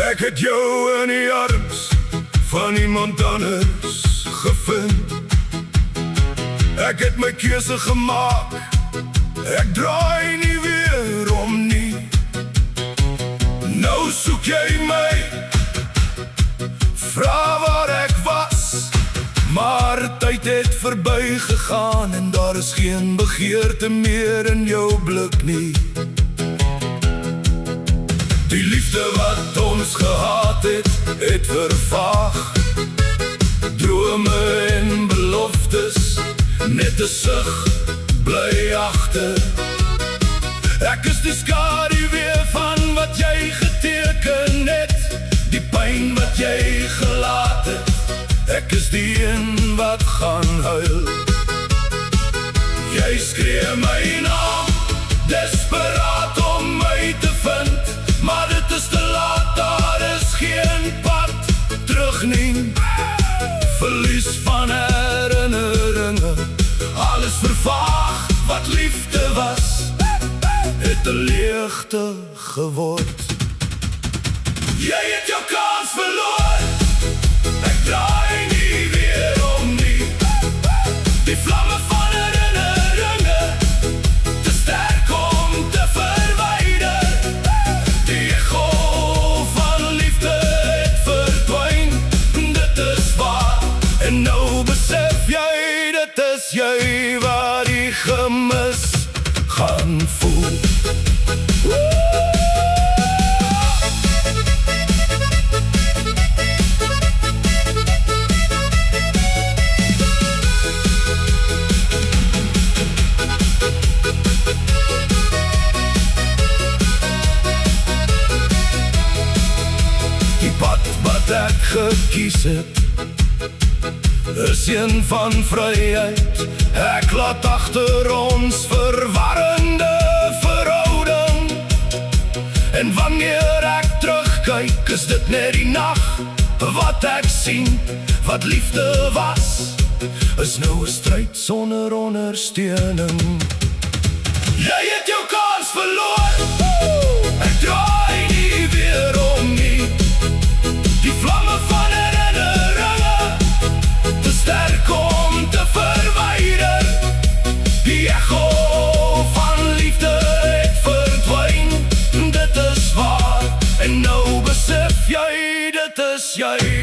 Ek het jou in die arms van iemand anders gevind. Ek het my keuse gemaak, ek draai nie weer om nie. Nou soek jy my, vra waar ek was, maar tyd het verby gegaan en daar is geen begeerte meer in jou blik nie. Die liefde wat ons gehad het, het vervaag. Drome en beloftes, net 'n sug bly agter. Ek is die skaduwee van wat jy geteken het, die pyn wat jy gelaat het. Ek is die een wat gaan huil. Jy skree my naam, desperaat om my te vind, maar dit is te laat, daar is geen pad terug nie. Verlies van herinneringe, alles vervaag wat liefde was, het 'n leegte geword. Jy het jou kans verloor, ek draai nie weer om nie. Die vlamme van herinneringe, te sterk om te verwyder. Die echo van liefde het verdwyn, dit is waar. En nou besef jy, dit is jy wat die gemis gaan voel. Die pad wat ek gekies het, is een van vryheid. Ek laat agter ons verwarrende verhouding. En wanneer ek terugkyk, is dit net die nag wat ek sien, wat liefde was, is nou 'n stryd sonder ondersteuning. Jy het jou kans verloor, ek draai nie weer om nie. Die vlamme van herinneringe, te sterk om te verwyder. Die echo van liefde het verdwyn, dit is waar. En nou besef jy, dit is jy